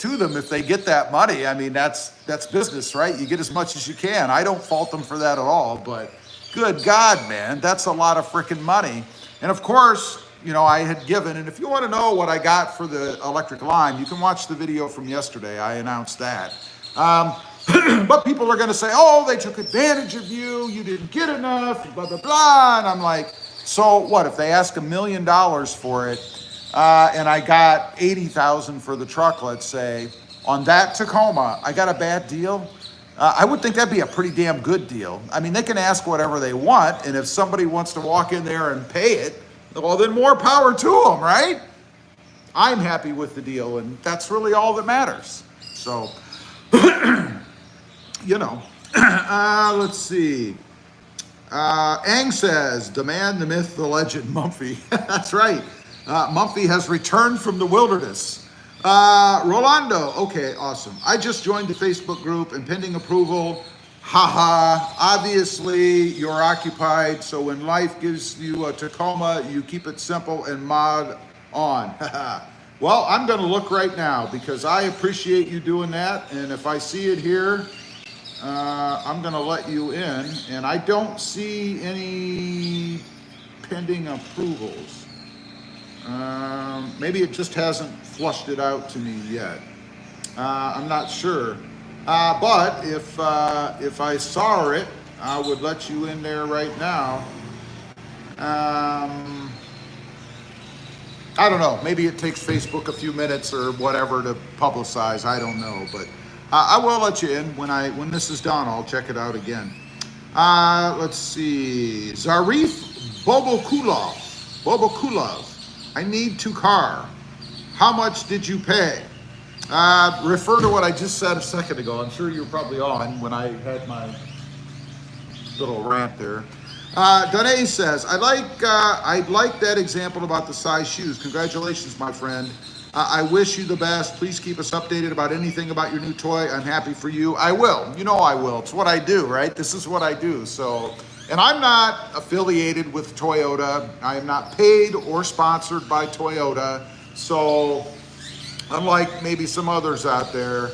get that money. I mean, that's business, right? You get as much as you can. I don't fault them for that at all, but good God, man, that's a lot of freaking money. And of course, you know, I had given, and if you want to know what I got for the electric lime, you can watch the video from yesterday. I announced that. But people are going to say, oh, they took advantage of you, you didn't get enough, blah, blah, blah. And I'm like, so what? If they ask $1 million for it, and I got $80,000 for the truck, let's say, on that Tacoma, I got a bad deal. I would think that'd be a pretty damn good deal. I mean, they can ask whatever they want, and if somebody wants to walk in there and pay it, well, then more power to them, right? I'm happy with the deal, and that's really all that matters. So, you know, let's see. Ang says, demand the myth, the legend, Mumphy. That's right. Mumphy has returned from the wilderness. Rolando, okay, awesome. I just joined the Facebook group and pending approval. Haha, obviously you're occupied, so when life gives you a Tacoma, you keep it simple and mod on. Well, I'm gonna look right now because I appreciate you doing that, and if I see it here, I'm gonna let you in, and I don't see any pending approvals. Maybe it just hasn't flushed it out to me yet. I'm not sure. But if I saw it, I would let you in there right now. I don't know. Maybe it takes Facebook a few minutes or whatever to publicize. I don't know, but I will let you in when this is done. I'll check it out again. Let's see. Zarif Bobokulov. I need 2 car. How much did you pay? Refer to what I just said a second ago. I'm sure you were probably on when I had my little rant there. Danae says, I'd like that example about the size shoes. Congratulations, my friend. I wish you the best. Please keep us updated about anything about your new toy. I'm happy for you. I will. You know I will. It's what I do, right? This is what I do. So, and I'm not affiliated with Toyota. I am not paid or sponsored by Toyota. So, unlike maybe some others out there,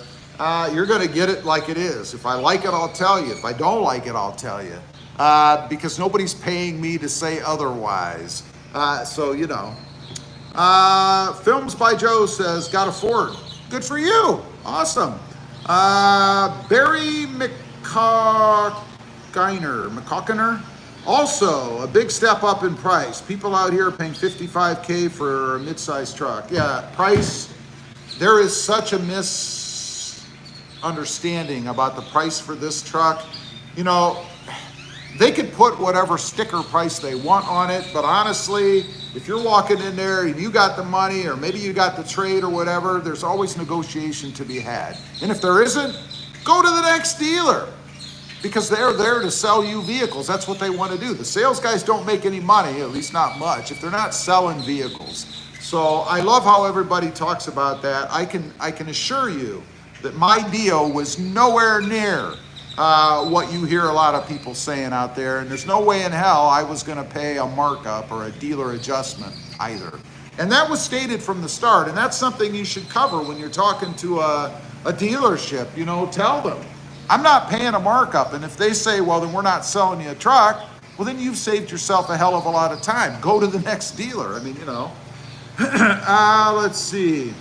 you're going to get it like it is. If I like it, I'll tell you. If I don't like it, I'll tell you. Because nobody's paying me to say otherwise. So, you know. Films by Joe says, got a Ford. Good for you. Awesome. Barry McCockiner. Also, a big step up in price. People out here are paying $55K for a mid-size truck. Yeah, price. There is such a misunderstanding about the price for this truck. You know, they could put whatever sticker price they want on it, but honestly, if you're walking in there and you got the money, or maybe you got the trade or whatever, there's always negotiation to be had. And if there isn't, go to the next dealer, because they're there to sell you vehicles. That's what they want to do. The sales guys don't make any money, at least not much, if they're not selling vehicles. So I love how everybody talks about that. I can assure you that my deal was nowhere near what you hear a lot of people saying out there, and there's no way in hell I was going to pay a markup or a dealer adjustment either. And that was stated from the start, and that's something you should cover when you're talking to a dealership. You know, tell them, I'm not paying a markup. And if they say, well, then we're not selling you a truck, well, then you've saved yourself a hell of a lot of time. Go to the next dealer. I mean, you know. Let's see.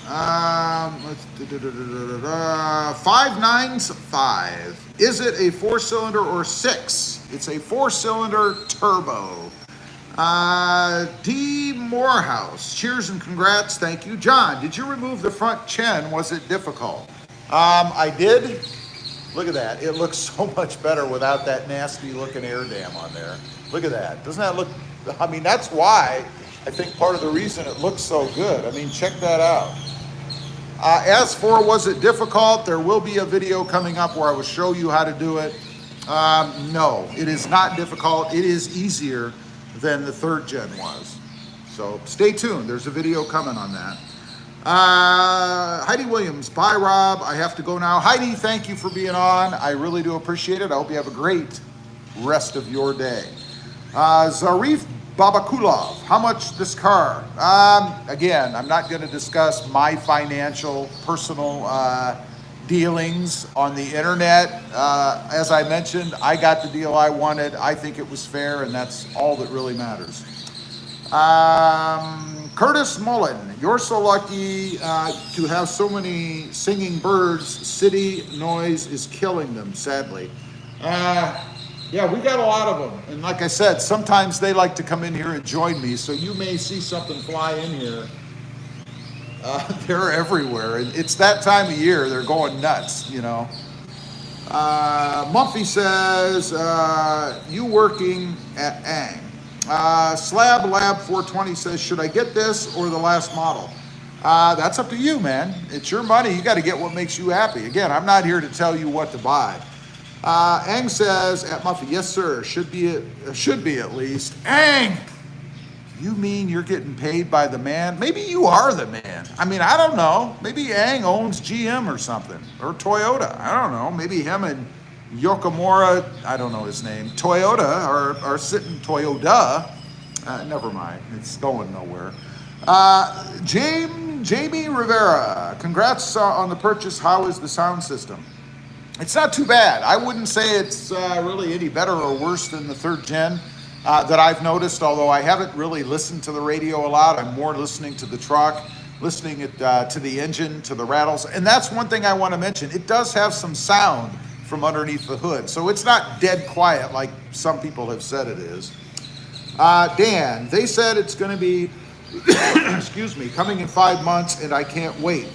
595. Is it a 4-cylinder or 6? It's a 4-cylinder turbo. D. Morehouse. Cheers and congrats. Thank you. John, did you remove the front chin? Was it difficult? I did. Look at that. It looks so much better without that nasty looking air dam on there. Look at that. Doesn't that look, I mean, that's why I think part of the reason it looks so good. I mean, check that out. As for was it difficult, there will be a video coming up where I will show you how to do it. No, it is not difficult. It is easier than the 3rd gen was. So stay tuned. There's a video coming on that. Heidi Williams, bye Rob. I have to go now. Heidi, thank you for being on. I really do appreciate it. I hope you have a great rest of your day. Zarif Babakulov, how much this car? Again, I'm not going to discuss my financial, personal dealings on the internet. As I mentioned, I got the deal I wanted. I think it was fair, and that's all that really matters. Curtis Mullen, you're so lucky to have so many singing birds. City noise is killing them, sadly. Yeah, we got a lot of them. And like I said, sometimes they like to come in here and join me. So you may see something fly in here. They're everywhere. And it's that time of year. They're going nuts, you know. Mumphy says, you working at Ang. Slab Lab 420 says, should I get this or the last model? That's up to you, man. It's your money. You got to get what makes you happy. Again, I'm not here to tell you what to buy. Ang says at Muffy, yes sir, should be at least. Ang, you mean you're getting paid by the man? Maybe you are the man. I mean, I don't know. Maybe Ang owns GM or something, or Toyota. I don't know. Maybe him and Yokomura, I don't know his name, Toyota are sitting Toyota. Never mind. It's going nowhere. Jamie Rivera, congrats on the purchase. How is the sound system? It's not too bad. I wouldn't say it's really any better or worse than the 3rd gen that I've noticed, although I haven't really listened to the radio a lot. I'm more listening to the truck, listening to the engine, to the rattles. And that's one thing I want to mention. It does have some sound from underneath the hood. So it's not dead quiet like some people have said it is. Dan, they said it's going to be, excuse me, coming in 5 months, and I can't wait.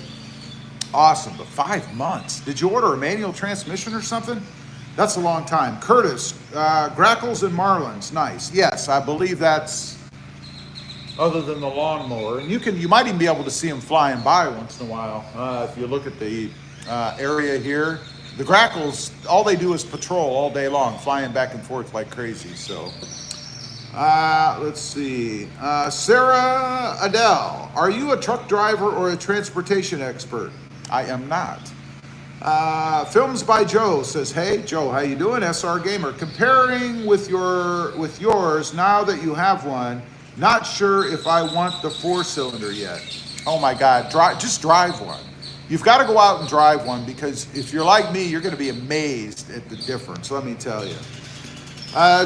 Awesome, but 5 months. Did you order a manual transmission or something? That's a long time. Curtis, Grackles and Marlins, nice. Yes, I believe that's other than the lawnmower. And you might even be able to see them flying by once in a while. If you look at the area here. The Grackles, all they do is patrol all day long, flying back and forth like crazy. So, let's see. Sarah Adele, are you a truck driver or a transportation expert? I am not. Films by Joe says, hey, Joe, how you doing? SR Gamer. Comparing with yours, now that you have one, not sure if I want the 4-cylinder yet. Oh my God, just drive one. You've got to go out and drive one, because if you're like me, you're going to be amazed at the difference, let me tell you.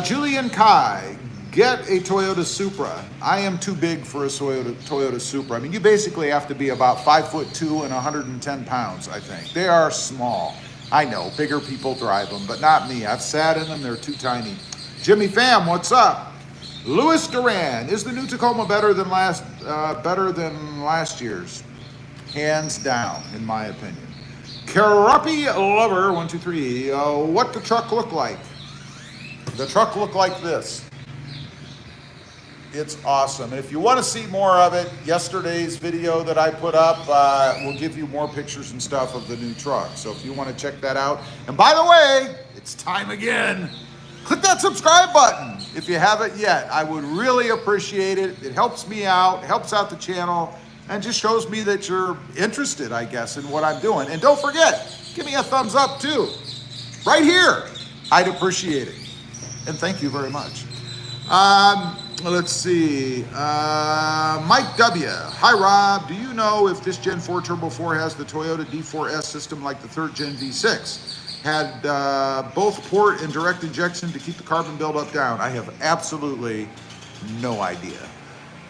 Julian Kai, get a Toyota Supra. I am too big for a Toyota Supra. I mean, you basically have to be about 5'2" and 110 pounds, I think. They are small. I know, bigger people drive them, but not me. I've sat in them, they're too tiny. Jimmy Pham, what's up? Louis Duran, is the new Tacoma better than last year's? Hands down, in my opinion. Karapi Lover, 123, what the truck look like? The truck looked like this. It's awesome. And if you want to see more of it, yesterday's video that I put up will give you more pictures and stuff of the new truck. So if you want to check that out. And by the way, it's time again. Click that subscribe button if you haven't yet. I would really appreciate it. It helps me out, helps out the channel, and just shows me that you're interested, I guess, in what I'm doing. And don't forget, give me a thumbs up too. Right here. I'd appreciate it. And thank you very much. Let's see. Mike W. Hi, Rob. Do you know if this Gen 4 Turbo 4 has the Toyota D4S system like the 3rd Gen V6? Had both port and direct injection to keep the carbon buildup down. I have absolutely no idea.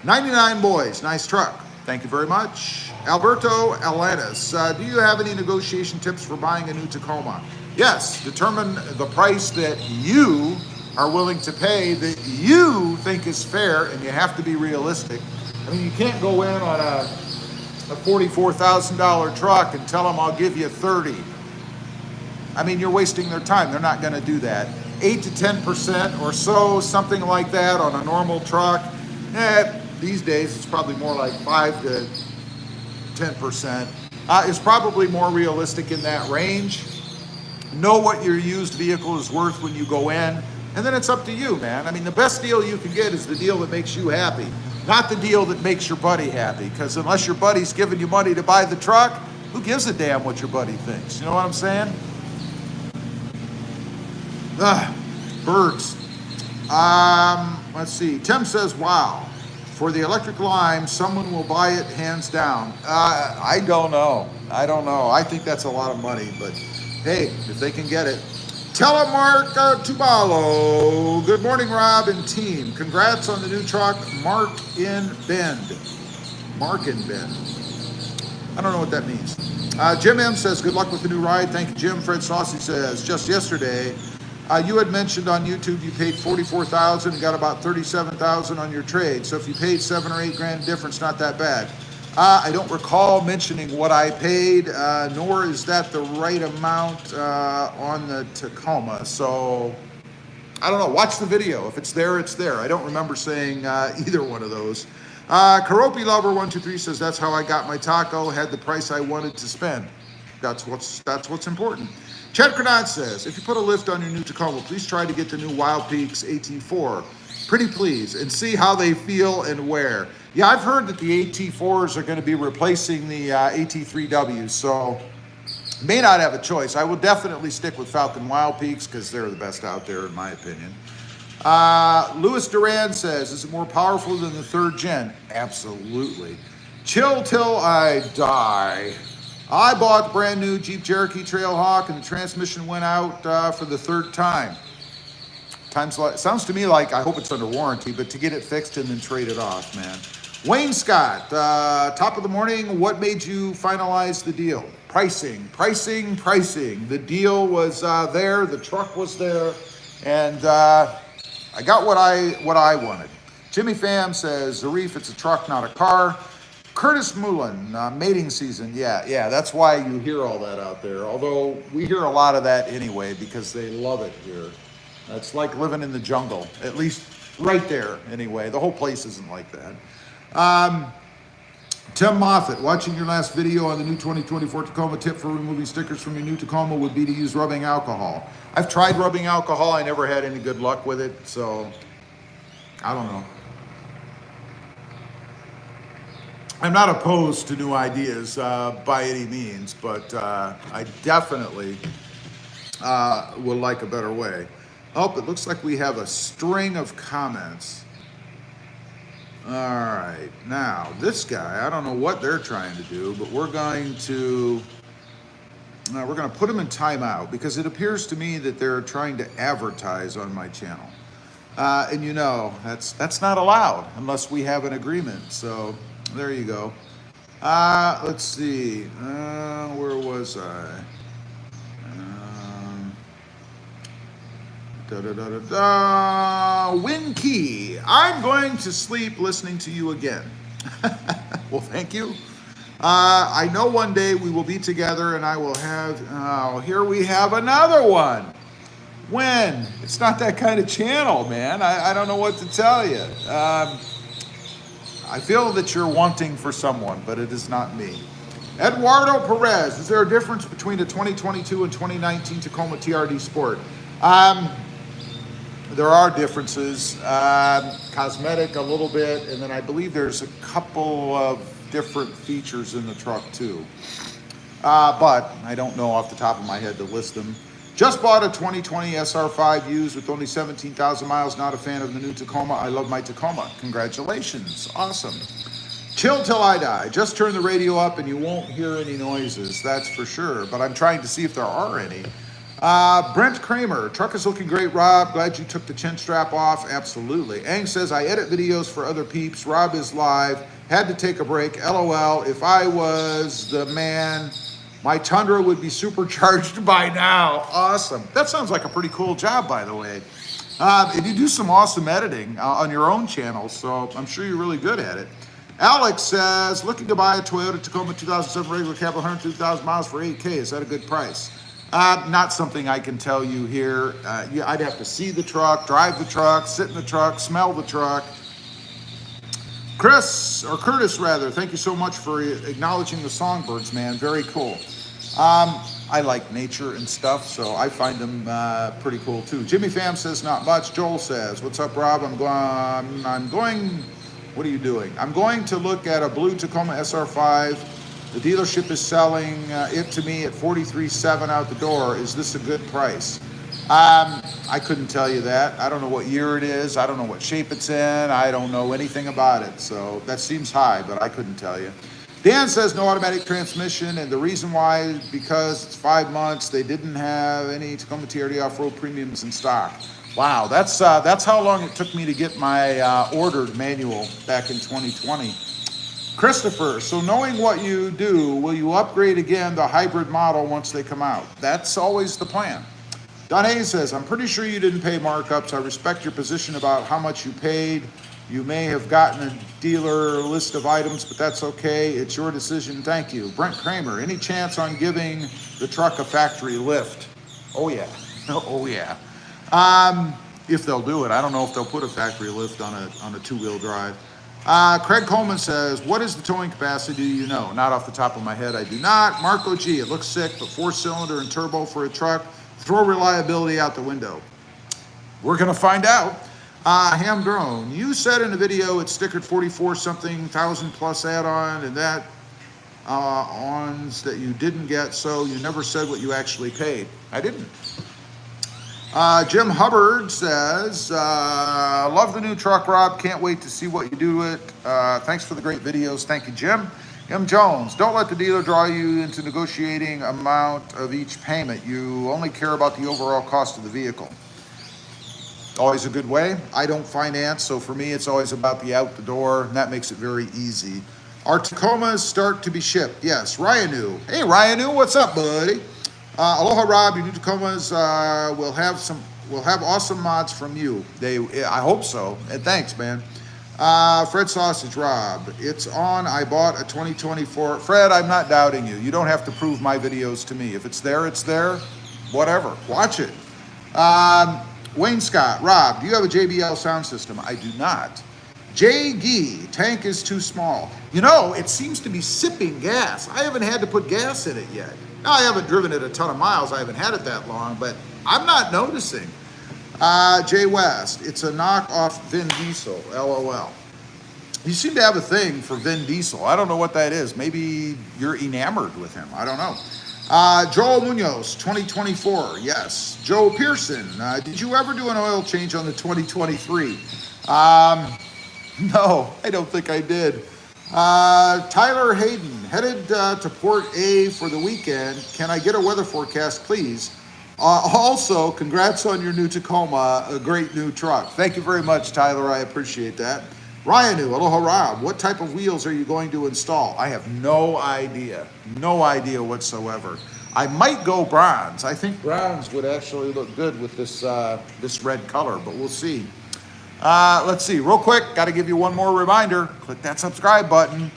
99 Boys, nice truck. Thank you very much. Alberto Alanis, do you have any negotiation tips for buying a new Tacoma? Yes, determine the price that you are willing to pay, that you think is fair, and you have to be realistic. I mean, you can't go in on a $44,000 truck and tell them I'll give you 30. I mean, you're wasting their time. They're not gonna do that. 8 to 10% or so, something like that on a normal truck. These days, it's probably more like 5 to 10%. Is probably more realistic in that range. Know what your used vehicle is worth when you go in. And then it's up to you, man. I mean, the best deal you can get is the deal that makes you happy, not the deal that makes your buddy happy. Because unless your buddy's giving you money to buy the truck, who gives a damn what your buddy thinks? You know what I'm saying? Birds. Let's see. Tim says, wow. For the electric lime, someone will buy it hands down. I don't know. I think that's a lot of money, but hey, if they can get it. Telemark Tubalo. Good morning, Rob and team. Congrats on the new truck, Mark in Bend. Mark in Bend. I don't know what that means. Jim M says, good luck with the new ride. Thank you, Jim. Fred Saucy says, just yesterday, you had mentioned on YouTube you paid $44,000 and got about $37,000 on your trade. So if you paid $7 or $8 grand difference, not that bad. I don't recall mentioning what I paid, nor is that the right amount on the Tacoma. So I don't know. Watch the video. If it's there, it's there. I don't remember saying either one of those. Karopi Lover 123 says, that's how I got my taco. Had the price I wanted to spend. That's what's important. Chad Crenard says, if you put a lift on your new Tacoma, please try to get the new Wild Peaks AT4. Pretty please, and see how they feel and wear. Yeah, I've heard that the AT4s are going to be replacing the AT3Ws, so may not have a choice. I will definitely stick with Falcon Wild Peaks because they're the best out there in my opinion. Louis Duran says, is it more powerful than the 3rd gen? Absolutely. Chill till I die. I bought the brand new Jeep Cherokee Trailhawk and the transmission went out for the 3rd time. Sounds to me like, I hope it's under warranty, but to get it fixed and then trade it off, man. Wayne Scott, top of the morning, what made you finalize the deal? Pricing. The deal was there, the truck was there, and I got what I wanted. Jimmy Pham says, Zarif, it's a truck, not a car. Curtis Mullen, mating season, yeah, that's why you hear all that out there. Although we hear a lot of that anyway because they love it here. It's like living in the jungle, at least right there anyway. The whole place isn't like that. Tim Moffitt, watching your last video on the new 2024 Tacoma, tip for removing stickers from your new Tacoma would be to use rubbing alcohol. I've tried rubbing alcohol. I never had any good luck with it, so I don't know. I'm not opposed to new ideas by any means, but I definitely would like a better way. Oh, it looks like we have a string of comments. All right, now this guy, I don't know what they're trying to do, but we're going to put him in timeout because it appears to me that they're trying to advertise on my channel. And you know, that's not allowed unless we have an agreement. So there you go. Let's see, where was I? Win Key. I'm going to sleep listening to you again. Well, thank you. I know one day we will be together and I will have, oh, here we have another one. When? It's not that kind of channel, man. I don't know what to tell you. I feel that you're wanting for someone, but it is not me. Eduardo Perez, is there a difference between the 2022 and 2019 Tacoma TRD Sport? There are differences, cosmetic a little bit, and then I believe there's a couple of different features in the truck too. But I don't know off the top of my head to list them. Just bought a 2020 SR5 used with only 17,000 miles. Not a fan of the new Tacoma. I love my Tacoma. Congratulations. Awesome. Chill till I die. Just turn the radio up and you won't hear any noises. That's for sure. But I'm trying to see if there are any. Brent Kramer, truck is looking great, Rob. Glad you took the chin strap off. Absolutely. Ang says, I edit videos for other peeps. Rob is live. Had to take a break. LOL. If I was the man, my Tundra would be supercharged by now. Awesome. That sounds like a pretty cool job, by the way. And you do some awesome editing on your own channel, so I'm sure you're really good at it. Alex says, looking to buy a Toyota Tacoma 2007 regular cab, 102,000 miles for $8K. Is that a good price? Not something I can tell you here. I'd have to see the truck, drive the truck, sit in the truck, smell the truck. Chris, or Curtis rather, thank you so much for acknowledging the songbirds, man. Very cool. I like nature and stuff, so I find them pretty cool too. Jimmy Pham says not much. Joel says, what's up, Rob? I'm going, what are you doing? I'm going to look at a blue Tacoma SR5. The dealership is selling it to me at $43,700 out the door. Is this a good price? I couldn't tell you that. I don't know what year it is. I don't know what shape it's in. I don't know anything about it. So that seems high, but I couldn't tell you. Dan says no automatic transmission, and the reason why is because it's 5 months. They didn't have any Tacoma TRD off-road premiums in stock. Wow, that's how long it took me to get my ordered manual back in 2020. Christopher, so knowing what you do, will you upgrade again the hybrid model once they come out? That's always the plan. Don Hayes says, I'm pretty sure you didn't pay markups. I respect your position about how much you paid. You may have gotten a dealer list of items, but that's okay. It's your decision. Thank you. Brent Kramer, any chance on giving the truck a factory lift? Oh, yeah. Oh, yeah. If they'll do it. I don't know if they'll put a factory lift on a two-wheel drive. Craig Coleman says, what is the towing capacity? Do you know? Not off the top of my head, I do not. Marco G, it looks sick, but 4-cylinder and turbo for a truck. Throw reliability out the window. We're going to find out. Ham Drone, you said in the video it's stickered 44-something thousand plus add-on, and that ons that you didn't get, so you never said what you actually paid. I didn't. Jim Hubbard says, love the new truck, Rob. Can't wait to see what you do with it. Thanks for the great videos. Thank you, Jim. M. Jones, don't let the dealer draw you into negotiating amount of each payment. You only care about the overall cost of the vehicle. Always a good way. I don't finance, so for me, it's always about the out the door, and that makes it very easy. Our Tacomas start to be shipped. Yes, Ryanu. Hey, Ryanu, what's up, buddy? Aloha, Rob. Your new Tacomas will have awesome mods from you. I hope so. And thanks, man. Fred Sausage, Rob. It's on. I bought a 2024. Fred, I'm not doubting you. You don't have to prove my videos to me. If it's there, it's there. Whatever. Watch it. Wayne Scott, Rob, do you have a JBL sound system? I do not. Jay Gee, tank is too small. You know, it seems to be sipping gas. I haven't had to put gas in it yet. Now, I haven't driven it a ton of miles. I haven't had it that long, but I'm not noticing. Jay West, it's a knockoff Vin Diesel, LOL. You seem to have a thing for Vin Diesel. I don't know what that is. Maybe you're enamored with him. I don't know. Joel Munoz, 2024, yes. Joe Pearson, did you ever do an oil change on the 2023? No, I don't think I did. Tyler Hayden, headed to Port A for the weekend. Can I get a weather forecast, please? Also, congrats on your new Tacoma, a great new truck. Thank you very much, Tyler. I appreciate that. Ryanu, aloha Rob. What type of wheels are you going to install? I have no idea. No idea whatsoever. I might go bronze. I think bronze would actually look good with this this red color, but we'll see. Let's see, real quick, got to give you one more reminder. Click that subscribe button.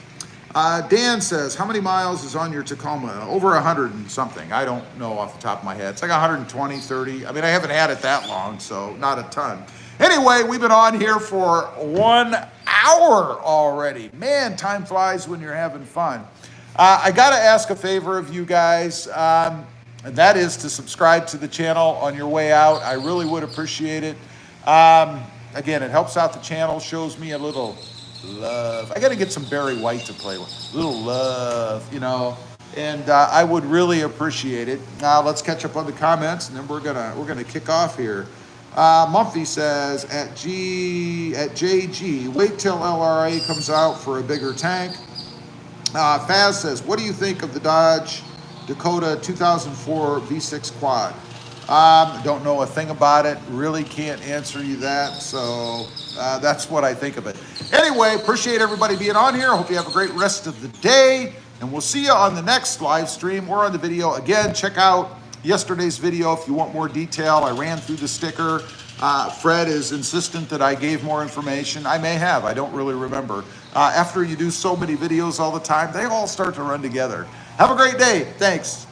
Dan says, how many miles is on your Tacoma? Over 100 and something. I don't know off the top of my head. It's like 120, 30. I mean, I haven't had it that long, so not a ton. Anyway, we've been on here for 1 hour already. Man, time flies when you're having fun. I got to ask a favor of you guys, and that is to subscribe to the channel on your way out. I really would appreciate it. Again, it helps out the channel, shows me a little love. I got to get some Barry White to play with. A little love, you know, and I would really appreciate it. Now let's catch up on the comments, and then we're gonna kick off here. Mumphy says at JG, wait till LRA comes out for a bigger tank. Faz says, what do you think of the Dodge Dakota 2004 V6 quad? Don't know a thing about it. Really can't answer you that. So that's what I think of it. Anyway, appreciate everybody being on here. Hope you have a great rest of the day. And we'll see you on the next live stream or on the video. Again, check out yesterday's video if you want more detail. I ran through the sticker. Fred is insistent that I gave more information. I may have. I don't really remember. After you do so many videos all the time, they all start to run together. Have a great day. Thanks.